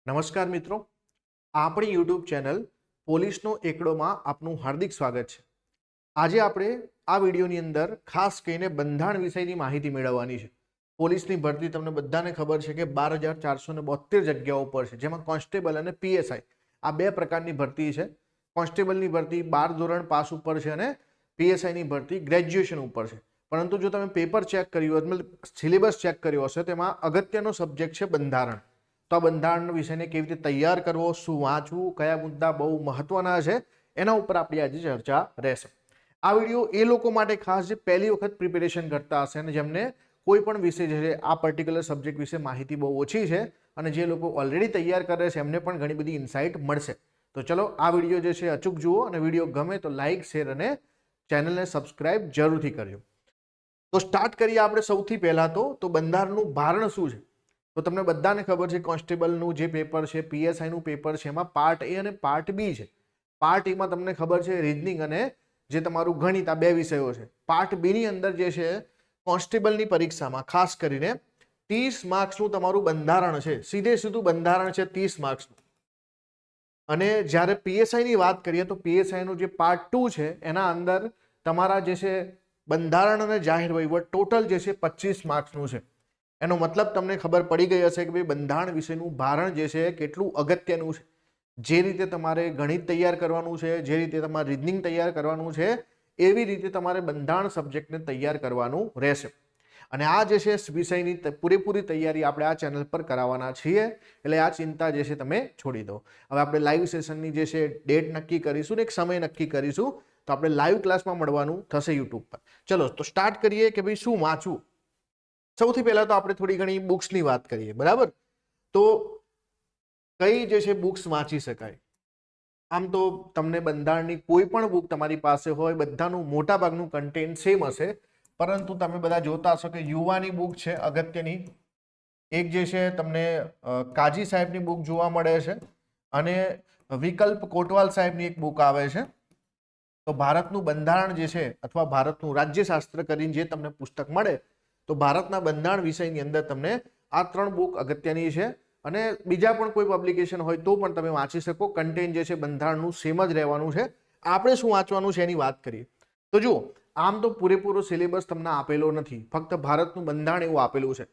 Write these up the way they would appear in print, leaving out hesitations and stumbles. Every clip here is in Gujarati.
નમસ્કાર મિત્રો, આપણી યુટ્યુબ ચેનલ પોલીસનો એકડોમાં આપનું હાર્દિક સ્વાગત છે। આજે આપણે આ વિડીયોની અંદર ખાસ કરીને બંધારણ વિષયની માહિતી મેળવવાની છે। પોલીસની ભરતી તમને બધાને ખબર છે કે 12,472 જગ્યાઓ પર છે, જેમાં કોન્સ્ટેબલ અને પીએસઆઈ આ બે પ્રકારની ભરતી છે। કોન્સ્ટેબલની ભરતી 12 ધોરણ પાસ ઉપર છે અને પીએસઆઈની ભરતી ગ્રેજ્યુએશન ઉપર છે। પરંતુ જો તમે પેપર ચેક કર્યું મતલબ સિલેબસ ચેક કર્યો હશે, તેમાં અગત્યનો સબ્જેક્ટ છે બંધારણ। તો આ બંધારણ વિષયને કેવી રીતે તૈયાર કરવો, શું વાંચવું, કયા મુદ્દા બહુ મહત્વના છે, એના ઉપર આપણી આજે ચર્ચા રહેશે। આ વિડીયો એ લોકો માટે ખાસ જે પહેલી વખત પ્રિપેરેશન કરતા હશે અને જેમને કોઈ પણ વિષય છે આ પર્ટિક્યુલર સબ્જેક્ટ વિશે માહિતી બહુ ઓછી છે, અને જે લોકો ઓલરેડી તૈયાર કરે છે એમને પણ ઘણી બધી ઇન્સાઇટ મળશે। તો ચલો આ વિડીયો જે છે અચૂક જુઓ, અને વિડીયો ગમે તો લાઇક, શેર અને ચેનલને સબસ્ક્રાઇબ જરૂરથી કરજો। તો સ્ટાર્ટ કરીએ આપણે સૌથી પહેલા તો બંધારણનું ભારણ શું છે। તો તમને બધાને ખબર છે કોન્સ્ટેબલનું જે પેપર છે, પીએસઆઈનું પેપર છે, એમાં પાર્ટ એ અને પાર્ટ બી છે। પાર્ટ એમાં તમને ખબર છે રીઝનિંગ અને જે તમારું ગણિત, આ બે વિષયો છે। પાર્ટ બી ની અંદર જે છે કોન્સ્ટેબલની પરીક્ષામાં ખાસ કરીને 30 માર્ક્સનું તમારું બંધારણ છે, સીધે સીધું બંધારણ છે 30 માર્ક્સનું। અને જ્યારે પીએસઆઈની વાત કરીએ તો પીએસઆઈનું જે પાર્ટ 2 છે એના અંદર તમારા જે છે બંધારણ અને જાહેર વહીવટ ટોટલ જે છે 25 માર્ક્સનું છે। એનો મતલબ તમને ખબર પડી ગઈ હશે કે ભાઈ બંધારણ વિશેનું ભારણ જે છે કેટલું અગત્યનું છે। જે રીતે તમારે ગણિત તૈયાર કરવાનું છે, જે રીતે તમારે રીઝનિંગ તૈયાર કરવાનું છે, એવી રીતે તમારે બંધારણ સબ્જેક્ટને તૈયાર કરવાનું રહેશે। અને આ જે છે વિષયની પૂરેપૂરી તૈયારી આપણે આ ચેનલ પર કરાવવાના છીએ, એટલે આ ચિંતા જે છે તમે છોડી દો। હવે આપણે લાઈવ સેશનની જે છે ડેટ નક્કી કરીશું ને એક સમય નક્કી કરીશું, તો આપણે લાઈવ ક્લાસમાં મળવાનું થશે યુટ્યુબ પર। ચલો તો સ્ટાર્ટ કરીએ કે ભાઈ શું વાંચવું। સૌથી પહેલા તો આપણે થોડી ઘણી બુક્સની વાત કરીએ, બરાબર। તો કઈ જે છે બુક્સ વાંચી શકાય। આમ તો તમને બંધારણની કોઈ પણ બુક તમારી પાસે હોય, બધાનું મોટા ભાગનું કન્ટેન્ટ સેમ હશે, પરંતુ તમે બધા જોતા હશો કે યુવાની બુક છે અગત્યની, એક જે છે તમને કાજી સાહેબની બુક જોવા મળે છે, અને વિકલ્પ કોટવાલ સાહેબની એક બુક આવે છે। તો ભારતનું બંધારણ જે છે અથવા ભારતનું રાજ્યશાસ્ત્ર કરીને જે તમને પુસ્તક મળે, તો ભારતના બંધારણ વિષયની અંદર તમને આ 3 બુક અગત્યની છે। અને બીજા પણ કોઈ પબ્લિકેશન હોય તો પણ તમે વાંચી શકો। કન્ટેન્ટ જે છે બંધારણનું સેમ જ રહેવાનું છે। આપણે શું વાંચવાનું છે એની વાત કરીએ તો જુઓ, આમ તો પૂરેપૂરો સિલેબસ તમને આપેલો નથી, ફક્ત ભારતનું બંધારણ એવું આપેલું છે।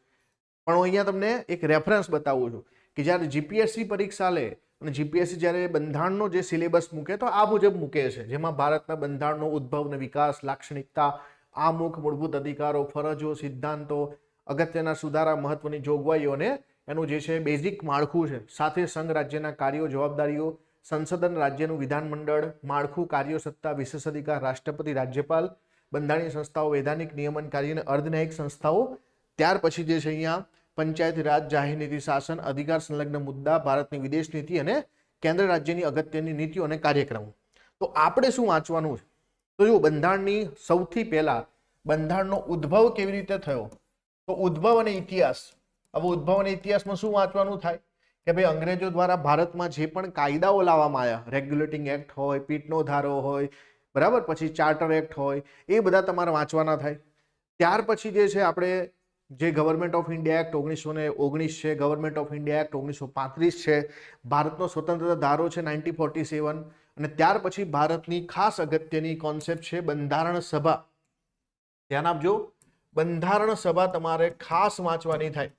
પણ હું અહીંયા તમને એક રેફરન્સ બતાવું છું કે જ્યારે જીપીએસસી પરીક્ષા લે અને જીપીએસસી જ્યારે બંધારણનો જે સિલેબસ મૂકે તો આ મુજબ મૂકે છે, જેમાં ભારતના બંધારણનો ઉદ્ભવ અને વિકાસ, લાક્ષણિકતા, આમુખ, મૂળભૂત અધિકારો, ફરજો, સિદ્ધાંતો, અગત્યના સુધારા, મહત્વની જોગવાઈઓને એનું જે છે બેઝિક માળખું છે, સાથે સંઘ રાજ્યના કાર્યો, જવાબદારીઓ, સંસદ રાજ્યનું વિધાનમંડળ, માળખું, કાર્યો, સત્તા, વિશેષ અધિકાર, રાષ્ટ્રપતિ, રાજ્યપાલ, બંધારણીય સંસ્થાઓ, વૈધાનિક નિયમનકારી અને અર્ધન્યાયિક સંસ્થાઓ, ત્યાર પછી જે છે અહીંયા પંચાયતી રાજ, જાહેર નીતિ, શાસન, અધિકાર સંલગ્ન મુદ્દા, ભારતની વિદેશ નીતિ અને કેન્દ્ર રાજ્યની અગત્યની નીતિઓ અને કાર્યક્રમો। તો આપણે શું વાંચવાનું છે તો જો બંધારણની સૌથી પહેલા બંધારણનો ઉદ્ભવ કેવી રીતે થયો, તો ઉદ્ભવ અને ઇતિહાસ। હવે ઉદ્ભવ અને ઇતિહાસમાં શું વાંચવાનું થાય કે ભાઈ અંગ્રેજો દ્વારા ભારતમાં જે પણ કાયદાઓ લાવવામાં આવ્યા, રેગ્યુલેટિંગ એક્ટ હોય, પીટનો ધારો હોય, બરાબર, પછી ચાર્ટર એક્ટ હોય, એ બધા તમારે વાંચવાના થાય। ત્યાર પછી જે છે આપણે જે ગવર્મેન્ટ ઓફ ઇન્ડિયા એક્ટ 1919 છે, ગવર્મેન્ટ ઓફ ઇન્ડિયા એક્ટ 1935 છે, ભારતનો સ્વતંત્રતા ધારો છે 1947, અને ત્યાર પછી ભારતની ખાસ અગત્યની કોન્સેપ્ટ છે બંધારણ સભા। ધ્યાન આપજો, બંધારણ સભા તમારે ખાસ વાંચવાની થાય।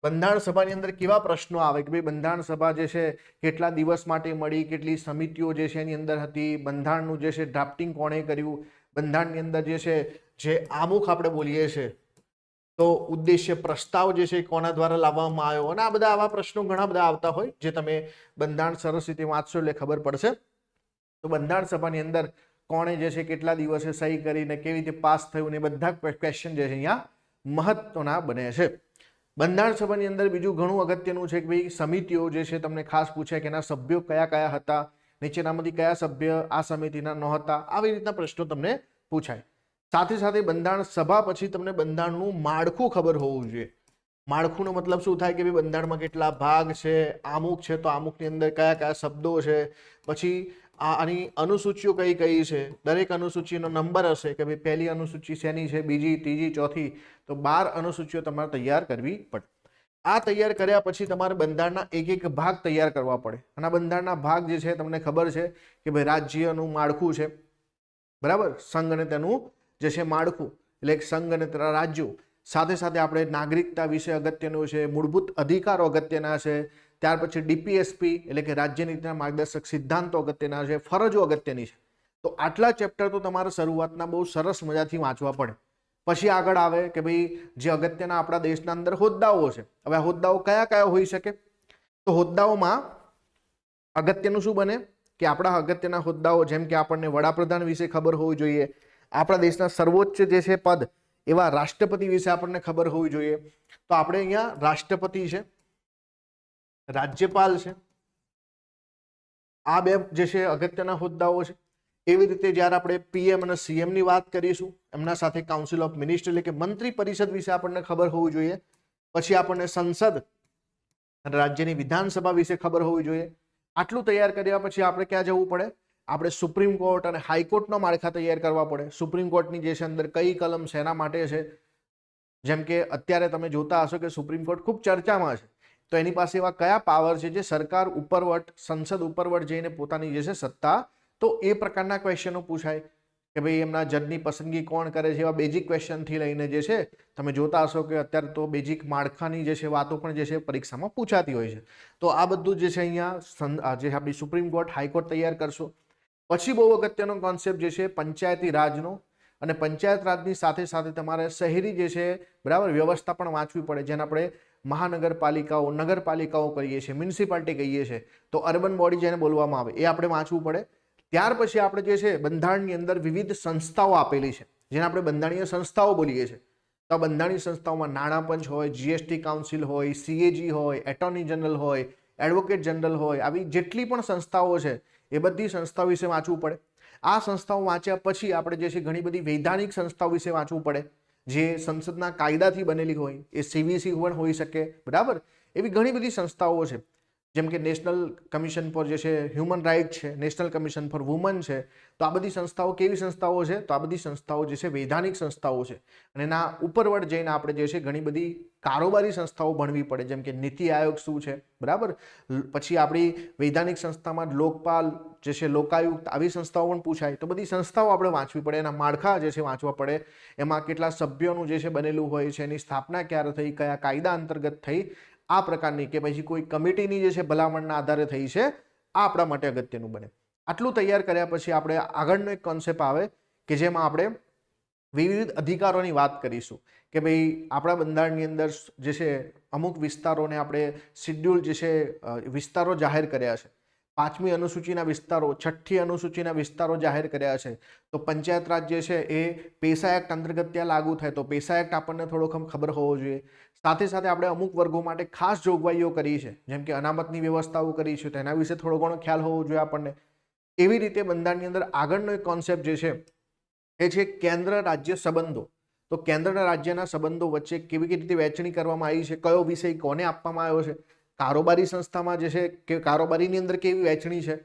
બંધારણ સભાની અંદર કેવા પ્રશ્નો આવે કે ભાઈ બંધારણ સભા જે છે કેટલા દિવસ માટે મળી, કેટલી સમિતિઓ જે છે એની અંદર હતી, બંધારણનું જે છે ડ્રાફ્ટિંગ કોણે કર્યું, બંધારણની અંદર જે છે જે આમુખ આપણે બોલીએ છીએ તો ઉદ્દેશ્ય પ્રસ્તાવ જે છે કોના દ્વારા લાવવામાં આવ્યો, અને આ બધા આવા પ્રશ્નો ઘણા બધા આવતા હોય, જે તમે બંધારણ સરસ રીતે વાંચશો એટલે ખબર પડશે। તો બંધારણ સભાની અંદર કોણે જે છે કેટલા દિવસે સહી કરીને કેવી રીતે પાસ થયું, ને બધા ક્વેશ્ચન જે છે અહીંયા મહત્વના બને છે। બંધારણ સભાની અંદર બીજું ઘણું અગત્યનું છે કે ભાઈ સમિતિઓ જે છે તમને ખાસ પૂછે કે એના સભ્યો કયા કયા હતા, નીચેનામાંથી કયા સભ્ય આ સમિતિના નહોતા, આવી રીતના પ્રશ્નો તમને પૂછાય। સાથે સાથે બંધારણ સભા પછી તમને બંધારણનું માળખું ખબર હોવું જોઈએ। માળખુંનો મતલબ શું થાય કે ભાઈ બંધારણમાં કેટલા ભાગ છે, આમુખ છે તો આમુખની અંદર કયા કયા શબ્દો છે, પછી આની અનુસૂચિઓ કઈ કઈ છે, દરેક અનુસૂચિનો નંબર હશે કે ભાઈ પહેલી અનુસૂચિ શેની છે, બીજી, ત્રીજી, ચોથી, તો 12 અનુસૂચિઓ તમારે તૈયાર કરવી પડે। આ તૈયાર કર્યા પછી તમારે બંધારણના એક એક ભાગ તૈયાર કરવા પડે અને આ બંધારણના ભાગ જે છે તમને ખબર છે કે ભાઈ રાજ્યનું માળખું છે, બરાબર, સંઘ અને તેનું જે છે માળખું એટલે સંઘ અને તેના રાજ્યો, સાથે સાથે આપણે નાગરિકતા વિશે અગત્યનું છે, મૂળભૂત અધિકારો અગત્યના છે, ત્યાર પછી ડીપીએસપી એટલે કે રાજ્ય નીતિના માર્ગદર્શક સિદ્ધાંતો અગત્યના છે, ફરજો અગત્યની છે. તો આટલા ચેપ્ટર તો તમારે શરૂઆતના બહુ સરસ મજાથી વાંચવા પડે. પછી આગળ આવે કે ભાઈ જે અગત્યના આપણા દેશના અંદર હોદ્દાઓ છે. હવે આ હોદ્દાઓ કયા કયા હોઈ શકે? તો હોદ્દાઓમાં અગત્યનું શું બને કે આપણા અગત્યના હોદ્દાઓ જેમ કે આપણને વડાપ્રધાન વિશે ખબર હોવી જોઈએ, આપણા દેશના સર્વોચ્ચ જે છે પદ એવા રાષ્ટ્રપતિ વિશે આપણને ખબર હોવી જોઈએ. તો આપણે અહીંયા રાષ્ટ્રપતિ છે, રાજ્યપાલ છે, આ બે જે છે અગત્યના હોદ્દાઓ છે. એવી રીતે જ્યારે આપણે પીએમ અને સીએમ ની વાત કરીશું, એમના સાથે કાઉન્સિલ ઓફ મિનિસ્ટર એટલે કે મંત્રી પરિષદ વિશે આપણને ખબર હોવી જોઈએ. પછી આપણને સંસદ અને રાજ્યની વિધાનસભા વિશે ખબર હોવી જોઈએ. આટલું તૈયાર કર્યા પછી આપણે ક્યાં જવું પડે? આપણે સુપ્રીમ કોર્ટ અને હાઈકોર્ટનો માળખા તૈયાર કરવા પડે. સુપ્રીમ કોર્ટની જે છે અંદર કઈ કલમ શેના માટે છે, જેમ કે અત્યારે તમે જોતા હશો કે સુપ્રીમ કોર્ટ ખૂબ ચર્ચામાં છે, તો એની પાસે એવા કયા પાવર છે જે સરકાર ઉપરવટ, સંસદ ઉપરવટ જઈને પોતાની જે છે સત્તા, તો એ પ્રકારના ક્વેશ્ચનો પૂછાય કે ભાઈ એમના જજની પસંદગી કોણ કરે છે, એવા બેઝિક ક્વેશ્ચનથી લઈને જે છે તમે જોતા હશો કે અત્યારે તો બેઝિક માળખાની જે છે વાતો પણ જે છે પરીક્ષામાં પૂછાતી હોય છે. તો આ બધું જે છે અહીંયા જે આપણી સુપ્રીમ કોર્ટ, હાઈકોર્ટ તૈયાર કરશો. પછી બહુ અગત્યનો કોન્સેપ્ટ જે છે પંચાયતી રાજનો, અને પંચાયત રાજની સાથે સાથે તમારે શહેરી જે છે બરાબર વ્યવસ્થા પણ વાંચવી પડે, જેને આપણે મહાનગરપાલિકાઓ, નગરપાલિકાઓ કહીએ છીએ, મ્યુનિસિપાલિટી કહીએ છીએ, તો અર્બન બોડી જેને બોલવામાં આવે એ આપણે વાંચવું પડે. ત્યાર પછી આપણે જે છે બંધારણની અંદર વિવિધ સંસ્થાઓ આપેલી છે, જેને આપણે બંધારણીય સંસ્થાઓ બોલીએ છીએ. તો બંધારણીય સંસ્થાઓમાં નાણાં પંચ હોય, જીએસટી કાઉન્સિલ હોય, સીએજી હોય, એટોર્ની જનરલ હોય, એડવોકેટ જનરલ હોય, આવી જેટલી પણ સંસ્થાઓ છે એ બધી સંસ્થાઓ વિશે વાંચવું પડે. આ સંસ્થાઓ વાંચ્યા પછી આપણે જે છે ઘણી બધી વૈધાનિક સંસ્થાઓ વિશે વાંચવું પડે, જે સંસદના કાયદાથી બનેલી હોય, એ સીવીસી પણ હોઈ શકે, બરાબર. એવી ઘણી બધી સંસ્થાઓ છે, જેમ કે નેશનલ કમિશન ફોર જે છે હ્યુમન રાઇટ છે, નેશનલ કમિશન ફોર વુમન છે. તો આ બધી સંસ્થાઓ કેવી સંસ્થાઓ છે? તો આ બધી સંસ્થાઓ જે છે વૈધાનિક સંસ્થાઓ છે. અને એના ઉપરવટ જઈને આપણે જે છે ઘણી બધી કારોબારી સંસ્થાઓ ભણવી પડે, જેમ કે નીતિ આયોગ શું છે, બરાબર. પછી આપણી વૈધાનિક સંસ્થામાં લોકપાલ જે છે, લોકાયુક્ત, આવી સંસ્થાઓ પણ પૂછાય. તો બધી સંસ્થાઓ આપણે વાંચવી પડે, એના માળખા જે છે વાંચવા પડે, એમાં કેટલા સભ્યોનું જે છે બનેલું હોય છે, એની સ્થાપના ક્યારે થઈ, કયા કાયદા અંતર્ગત થઈ, આ પ્રકારની કે પછી કોઈ કમિટીની જે છે ભલામણના આધારે થઈ છે, આ આપણા માટે અગત્યનું બને. આટલું તૈયાર કર્યા પછી આપણે આગળનો એક કોન્સેપ્ટ આવે કે જેમાં આપણે વિવિધ અધિકારોની વાત કરીશું કે ભાઈ આપણા બંધારણની અંદર જે છે અમુક વિસ્તારોને આપણે શિડ્યુલ જે છે વિસ્તારો જાહેર કર્યા છે. 5મી અનુસૂચિના વિસ્તારો, 6ઠ્ઠી અનુસૂચિના વિસ્તારો જાહેર કર્યા છે. તો પંચાયત રાજ જે છે એ પેસા એક્ટ અંતર્ગત ત્યાં લાગુ થાય, તો પેસા એક્ટ આપણને થોડોક ખબર હોવો જોઈએ. સાથે સાથે આપણે અમુક વર્ગો માટે ખાસ જોગવાઈઓ કરી છે, જેમ કે અનામતની વ્યવસ્થાઓ કરી છે, તો એના વિશે થોડો ઘણો ખ્યાલ હોવો જોઈએ આપણને. એવી રીતે બંધારણની અંદર આગળનો એક કોન્સેપ્ટ જે છે એ છે કેન્દ્ર રાજ્ય સંબંધો. તો કેન્દ્રના રાજ્યના સંબંધો વચ્ચે કેવી રીતે વહેંચણી કરવામાં આવી છે, કયો વિષય કોને આપવામાં આવ્યો છે, કારોબારી સંસ્થામાં જે છે કે કારોબારીની અંદર કેવી વહેંચણી છે,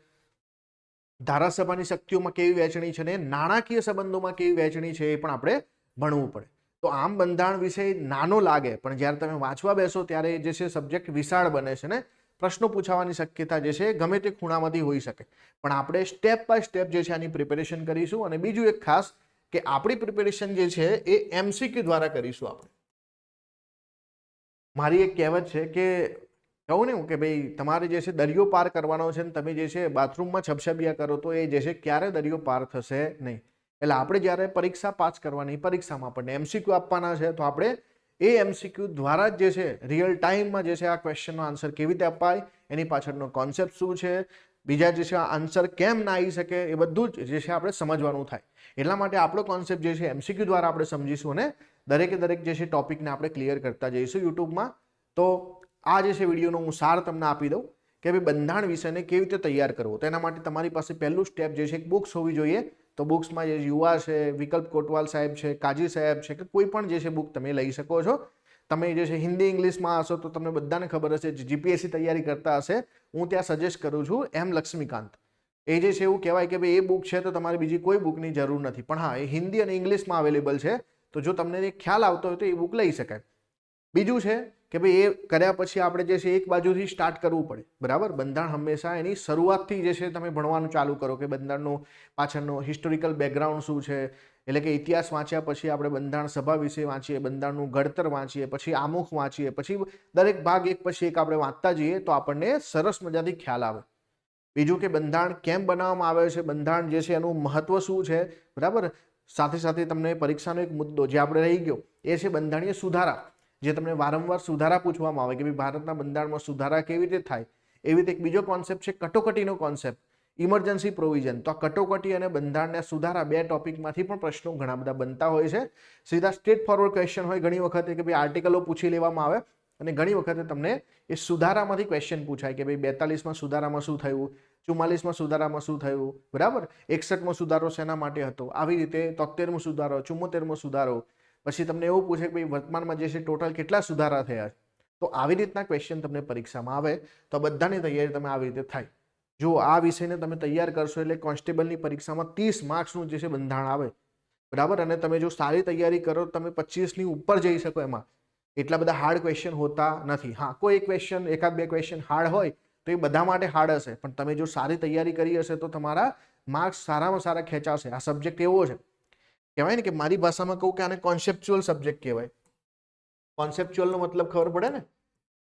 ધારાસભાની શક્તિઓમાં કેવી વહેંચણી છે, ને નાણાકીય સંબંધોમાં કેવી વહેંચણી છે, એ પણ આપણે ભણવું પડે. તો આમ બંધારણ વિષય નાનો લાગે, પણ જ્યારે તમે વાંચવા બેસો ત્યારે જે છે સબ્જેક્ટ વિશાળ બને છે ને પ્રશ્નો પૂછાવાની શક્યતા જે છે ગમે તે ખૂણામાંથી હોઈ શકે. પણ આપણે સ્ટેપ બાય સ્ટેપ જે છે આની પ્રિપેરેશન કરીશું. અને બીજું એક ખાસ કે આપણી પ્રિપેરેશન જે છે એ એમસીક્યુ દ્વારા કરીશું. આપણે મારી એક કહેવત છે કે કહું ને કે ભાઈ તમારે જે છે દરિયો પાર કરવાનો છે ને તમે જે છે બાથરૂમમાં છબછબિયા કરો તો એ જે છે ક્યારે દરિયો પાર થશે નહીં. એટલે આપણે જ્યારે પરીક્ષા પાસ કરવાની, પરીક્ષામાં આપણને એમસીક્યુ આપવાના છે, તો આપણે એ એમસીક્યુ દ્વારા જ જે છે રિયલ ટાઈમમાં જે છે આ ક્વેશ્ચનનો આન્સર કેવી રીતે અપાય, એની પાછળનો કોન્સેપ્ટ શું છે, બીજા જે છે આન્સર કેમ ના આવી શકે, એ બધું જ જે છે આપણે સમજવાનું થાય. એટલા માટે આપણો કોન્સેપ્ટ જે છે એમસીક્યુ દ્વારા આપણે સમજીશું અને દરેકે દરેક જે છે ટોપિકને આપણે ક્લિયર કરતા જઈશું યુટ્યુબમાં. તો આ જે છે વિડીયોનો હું સાર તમને આપી દઉં કે ભાઈ બંધારણ વિષયને કેવી રીતે તૈયાર કરવો. તો એના માટે તમારી પાસે પહેલું સ્ટેપ જે છે એક બુક્સ હોવી જોઈએ. તો બુક્સમાં જે યુવા છે, વિકલ્પ કોટવાલ સાહેબ છે, કાજી સાહેબ છે, કે કોઈ પણ જે છે બુક તમે લઈ શકો છો. તમે જે છે હિન્દી ઇંગ્લિશમાં હશો તો તમને બધાને ખબર હશે, જીપીએસસી તૈયારી કરતા હશે, હું ત્યાં સજેસ્ટ કરું છું એમ લક્ષ્મીકાંત. એ જે છે એવું કહેવાય કે ભાઈ એ બુક છે તો તમારે બીજી કોઈ બુકની જરૂર નથી. પણ હા, એ હિન્દી અને ઇંગ્લિશમાં અવેલેબલ છે, તો જો તમને ખ્યાલ આવતો હોય તો એ બુક લઈ શકાય. બીજું છે કે ભાઈ એ કર્યા પછી આપણે જે છે એક બાજુથી સ્ટાર્ટ કરવું પડે, બરાબર. બંધારણ હંમેશા એની શરૂઆતથી જે છે તમે ભણવાનું ચાલુ કરો કે બંધારણનું પાછળનો હિસ્ટોરિકલ બેકગ્રાઉન્ડ શું છે, એટલે કે ઇતિહાસ વાંચ્યા પછી આપણે બંધારણ સભા વિશે વાંચીએ, બંધારણનું ઘડતર વાંચીએ, પછી આમુખ વાંચીએ, પછી દરેક ભાગ એક પછી એક આપણે વાંચતા જઈએ તો આપણને સરસ મજાથી ખ્યાલ આવે. બીજું કે બંધારણ કેમ બનાવવામાં આવે છે, બંધારણ જે છે એનું મહત્વ શું છે, બરાબર. સાથે સાથે તમને પરીક્ષાનો એક મુદ્દો જે આપણે રહી ગયો એ છે બંધારણીય સુધારા, જે તમને વારંવાર સુધારા પૂછવામાં આવે કે ભાઈ ભારતના બંધારણમાં સુધારા કેવી રીતે થાય. એવી રીતે એક બીજો કોન્સેપ્ટ છે કટોકટીનો કોન્સેપ્ટ, ઇમરજન્સી પ્રોવિઝન. તો આ કટોકટી અને બંધારણના સુધારા બે ટોપિકમાંથી પણ પ્રશ્નો ઘણા બધા બનતા હોય છે. સીધા સ્ટ્રેટ ફોરવર્ડ ક્વેશ્ચન હોય ઘણી વખતે કે ભાઈ આર્ટિકલો પૂછી લેવામાં આવે અને ઘણી વખતે તમને એ સુધારામાંથી ક્વેશ્ચન પૂછાય કે ભાઈ 42માં સુધારામાં શું થયું, 44માં સુધારામાં શું થયું, બરાબર. 61મો સુધારો શેના માટે હતો, આવી રીતે 73મો સુધારો, 74મો સુધારો. પછી તમને એવું પૂછે કે ભાઈ વર્તમાનમાં જે છે ટોટલ કેટલા સુધારા થયા. તો આવી રીતના ક્વેશ્ચન તમને પરીક્ષામાં આવે તો બધાની તૈયારી તમે આવી રીતે થાય. જો આ વિષયને તમે તૈયાર કરશો એટલે કોન્સ્ટેબલની પરીક્ષામાં 30 માર્ક્સનું જે છે બંધારણ આવે, બરાબર. અને તમે જો સારી તૈયારી કરો તમે 25ની ઉપર જઈ શકો. એમાં એટલા બધા હાર્ડ ક્વેશ્ચન હોતા નથી. હા, કોઈ ક્વેશ્ચન એકાદ બે ક્વેશ્ચન હાર્ડ હોય તો એ બધા માટે હાર્ડ હશે, પણ તમે જો સારી તૈયારી કરી હશે તો તમારા માર્ક્સ સારામાં સારા ખેંચાશે. આ સબ્જેક્ટ એવો છે કહેવાય ને કે મારી ભાષામાં કહું કે આને કોન્સેપ્ચ્યુઅલ સબ્જેક્ટ કહેવાય. કોન્સેપ્ચ્યુઅલનો મતલબ ખબર પડે ને.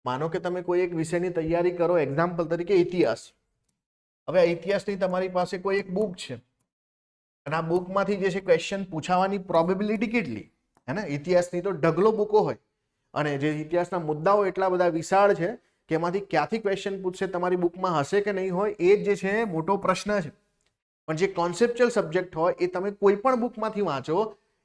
માનો કે તમે કોઈ એક વિષયની તૈયારી કરો, એક્ઝામ્પલ તરીકે ઇતિહાસ. હવે આ ઇતિહાસની તમારી પાસે કોઈ એક બુક છે અને આ બુકમાંથી જે છે ક્વેશ્ચન પૂછાવાની પ્રોબેબિલિટી કેટલી હે ને. ઇતિહાસની તો ઢગલો બુકો હોય અને જે ઇતિહાસના મુદ્દાઓ એટલા બધા વિશાળ છે કે એમાંથી ક્યાંથી ક્વેશ્ચન પૂછશે, તમારી બુકમાં હશે કે નહીં હોય, એ જ જે છે મોટો પ્રશ્ન છે. પણ જે કોન્સેપ્ચ્યુઅલ સબ્જેક્ટ હોય એ તમે કોઈ પણ બુકમાંથી વાંચો,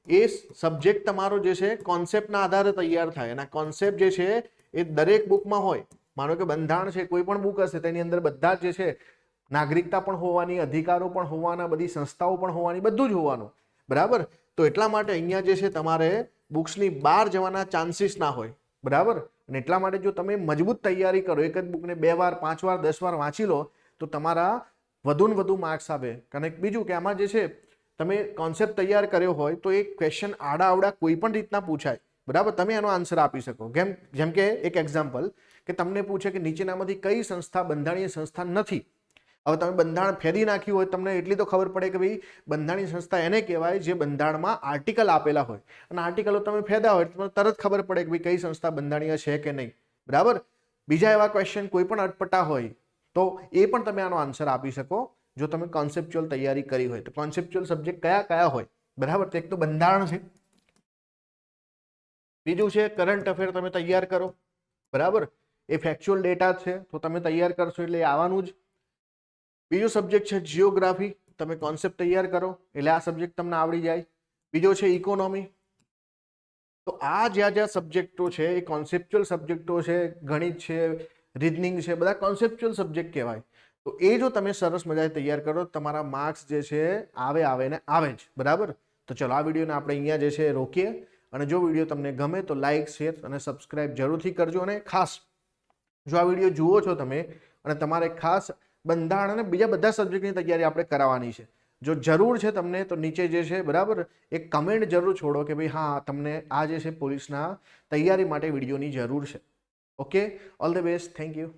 એ સબ્જેક્ટ તમારો જે છે કોન્સેપ્ટના આધારે તૈયાર થાય. અને કોન્સેપ્ટ જે છે એ દરેક બુકમાં હોય. માનો કે બંધારણ છે, કોઈ પણ બુક હશે તેની અંદર બધા જ જે છે નાગરિકતા પણ હોવાની, અધિકારો પણ હોવાના, બધી સંસ્થાઓ પણ હોવાની, બધું જ હોવાનું, બરાબર. તો એટલા માટે અહીંયા જે છે તમારે બુક્સની બહાર જવાના ચાન્સીસ ના હોય, બરાબર. અને એટલા માટે જો તમે મજબૂત તૈયારી કરો, એક જ બુકને 2 વાર 5 વાર 10 વાર વાંચી લો તો તમારા વધુ ને વધુ માર્ક્સ આવે. કારણ કે બીજું કે આમાં જે છે તમે કોન્સેપ્ટ તૈયાર કર્યો હોય તો એ ક્વેશ્ચન આડા અવડા કોઈ પણ રીતના પૂછાય, બરાબર. તમે એનો આન્સર આપી શકો. જેમ કે એક એક્ઝામ્પલ કે તમને પૂછે કે નીચેનામાંથી કઈ સંસ્થા બંધારણીય સંસ્થા નથી. હવે તમે બંધારણ ફેરી નાખ્યું હોય, તમને એટલી તો ખબર પડે કે ભાઈ બંધારણીય સંસ્થા એને કહેવાય જે બંધારણમાં આર્ટિકલ આપેલા હોય. અને આર્ટિકલો તમે ફેદા હોય તમને તરત ખબર પડે કે ભાઈ કઈ સંસ્થા બંધારણીય છે કે નહીં, બરાબર. બીજા એવા ક્વેશ્ચન કોઈ પણ અટપટા હોય તો એ પણ તમે આનો આન્સર આપી શકો જો તમે કોન્સેપ્ચ્યુઅલ તૈયારી કરી હોય. તો કોન્સેપ્ચ્યુઅલ સબ્જેક્ટ કયા કયા હોય, બરાબર. તો એક તો બંધારણ છે, બીજું છે કરંટ અફેર તમે તૈયાર કરો, બરાબર. એ ફેક્ચ્યુઅલ ડેટા છે તો તમે તૈયાર કરશો એટલે આવવાનું જ. બીજો સબ્જેક્ટ છે જિયોગ્રાફી, તમે કોન્સેપ્ટ તૈયાર કરો એટલે આ સબ્જેક્ટ તમને આવડી જાય. બીજો છે ઇકોનોમી. તો આ જ્યાં સબ્જેક્ટો છે એ કોન્સેપ્ચ્યુઅલ સબ્જેક્ટો છે. ગણિત છે, રીઝનિંગ છે, બધા કોન્સેપ્ચ્યુઅલ સબ્જેક્ટ કહેવાય. તો એ જો તમે સરસ મજાથી તૈયાર કરો તમારા માર્ક્સ જે છે આવે ને આવે જ, બરાબર. તો ચલો આ વિડીયોને આપણે અહીંયા જે છે રોકીએ. અને જો વિડીયો તમને ગમે તો લાઇક, શેર અને સબસ્ક્રાઇબ જરૂરથી કરજો. અને ખાસ જો આ વિડીયો જુઓ છો તમે અને તમારે ખાસ બંધારણ અને બીજા બધા સબ્જેક્ટની તૈયારી આપણે કરાવવાની છે, જો જરૂર છે તમને તો નીચે જે છે, બરાબર, એક કમેન્ટ જરૂર છોડો કે ભાઈ હા તમને આ જે છે પોલીસના તૈયારી માટે વિડીયોની જરૂર છે. Okay, all the best, thank you.